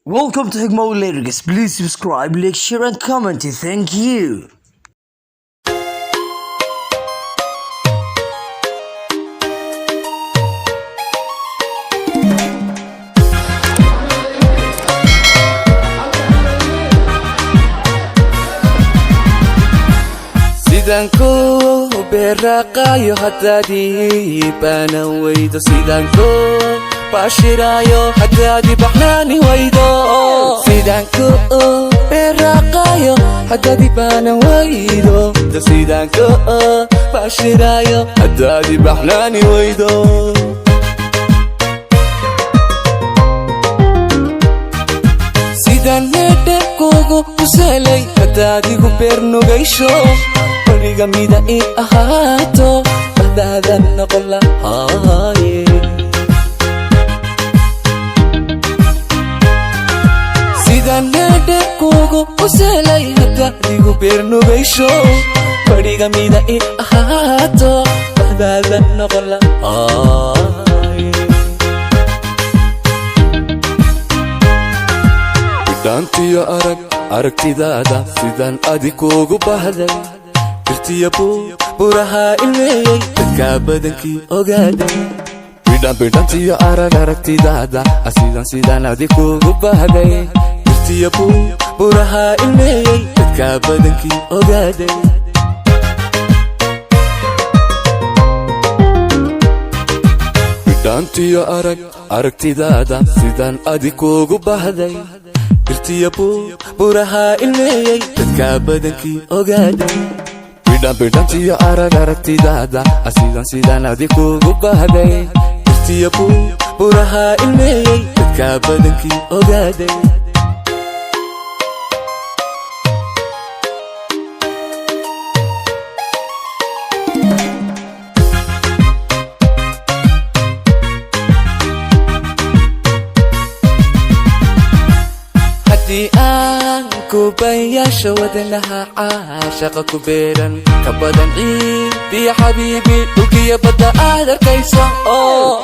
Welcome to Higmo Lyrics. Please subscribe, like, share, and comment. Thank you. Sidanko beraqayo hadadi bana waydo sidanko bashirayo hadadi bahnani waydo sidanko beraqayo hadadi bana waydo sidanko bashirayo hadadi bahnani waydo sidan nede kogo uselay hadadi gu bernugaysho Riga mida I ahato Badadan noqon lahaaye Sidan nede kugu uselay hadda digu bernugaysho Riga mida I ahato Badadan noqon lahaaye Dantiyo aragtidaada sidan adi kugu bahday irtiyabu buraha ilmeeyay dadka badankii ogaaday bidhantiyo aragtidaada sidan adi kugu bahday irtiyabu buraha ilmeeyay dadka badankii ogaaday bidhantiyo aragtidaada sidan adi kugu bahday irtiyabu buraha ilmeeyay dadka badankii ogaaday bidhantiyo aragtidaada sidan adi kugu bahday irtiyabu buraha ilmeeyay dadka badankii ogaaday haddii aan kubayasha wadnaha caashaqa ku beeran ka badan ciid iyo xabiibi dhulkiyo badda aad arkayso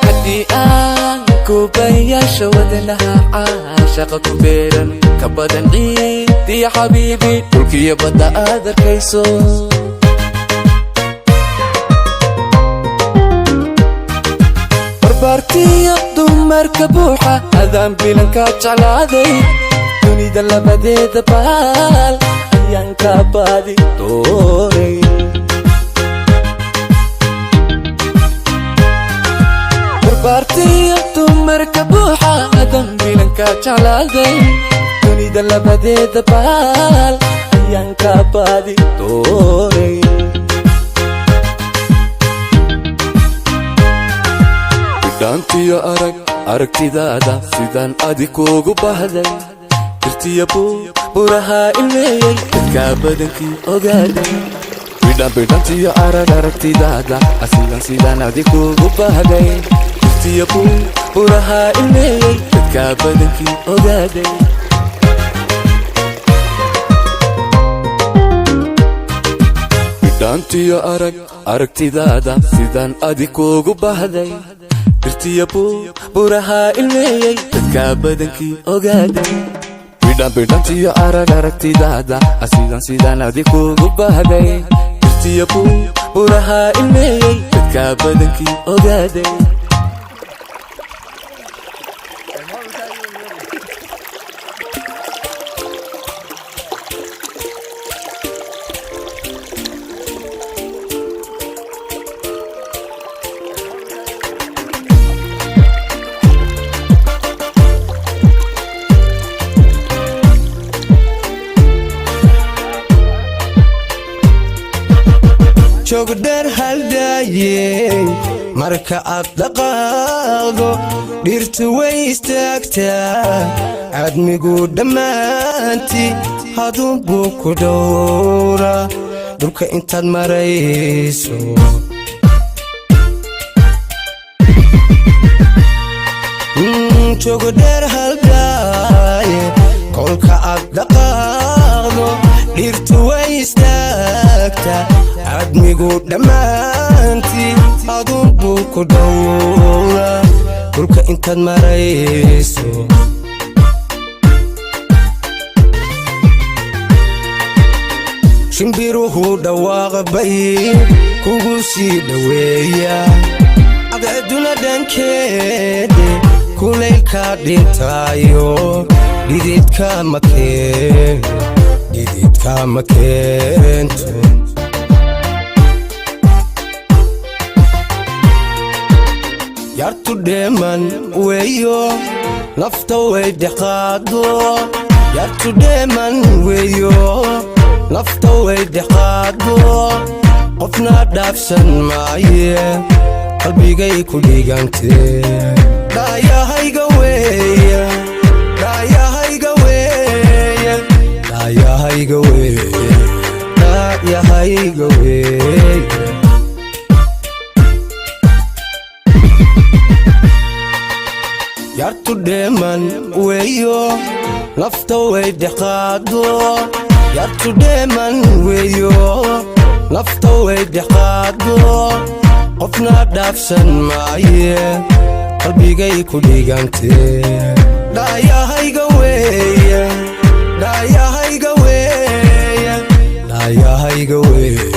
haddii aan kubayasha wadnaha caashaqa ku beeran ka badan ciid iyo xabiibi dhulkiyo badda aad arkayso barbaartiyo dumarka buuxa adaan bilanka jeclaaday dunida labadeeda baal ayaan ka baadi doonay barbaartiyo dumarka buuxa adan bilanka jeclaaday dunida labadeeda baal ayaan ka baadi doonay bidhantiyo aragtidaada sidan adi kugu bahday irtiyabu buraha ilmeeyay dadka badankii ogaaday bidhantiyo aragtidaada sidan adi kugu bahday irtiyabu buraha ilmeeyay dadka badankii ogaaday bidhantiyo aragtidaada sidan adi kugu bahday irtiyabu buraha ilmeeyay dadka badankii ogaaday bidhantiyo aragtidaada sidan adi kugu bahday irtiyabu buraha ilmeeyay dadka badankii ogaaday jogdheer haldayey marka aad dhaqaaqdo dhirtu way istaagtaa cadmigu dhammaanti hadunbuu ku dhowra dhulka intaad marayso jogdheer haldaye kolka aad dhaqaaqdo dhirtu way istaagtaa cadmigu dhammaanti adunbuu ku dhowra dhulka intaad marayso shimbiruhu dhawaaqbay kugu sii dhaweeya adduuna dhankeede kulaylka dhintaayo dhididka ma keento yartu dheeman weeyo nafta way dhaqaado yartu dheeman weeyo nafta way dhaqaado qofna dhaafsan maaye qalbigay ku dhigantee dhaayahayga weeye dhaayahayga weeye dhaayahayga weeye dhaayahayga weeye yartu dheeman weeyo nafta way dhaqaado yartu dheeman weeyo nafta way dhaqaado qofna dhaafsan maaye qalbigay ku dhigantee dhaayahayga weeye dhaayahayga weeye dhaayahayga weeye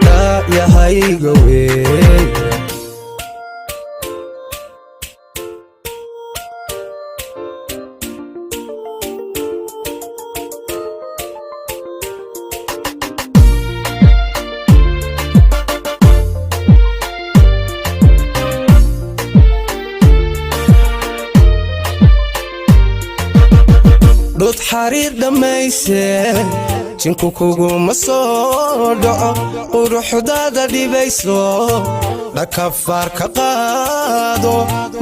dhaayahayga weeye dud xariir dhammayse jinku kuguma soo dhaco quruxdaada dhibayso dhakafaar ka qaado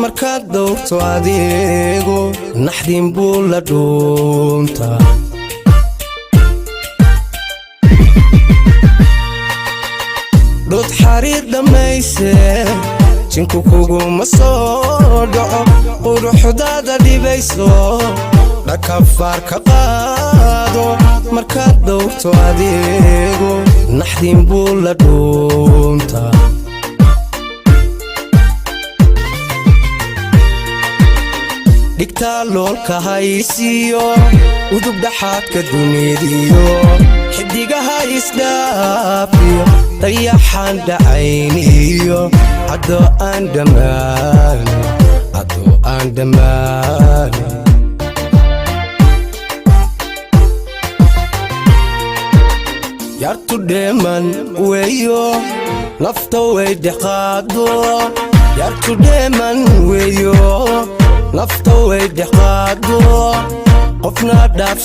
markaad dhowrto adeego naxdin buu la dhuuntaa dud xariir dhammayse jinku kuguma soo dhaco quruxdaada dhibayso dhakafaar ka qaado markaad dhowrto adeego naxdin buu la dhuuntaa dhigtaa loolka haysiyo udub dhaxaadka duniyadiyo xidigaha isdhaafiyo dayaxaan dhacayniyo caddo aan dhammaan yartu dheeman weeyo nafta way dhaqaado yartu dheeman weeyo nafta way dhaqaado qofna dhaaf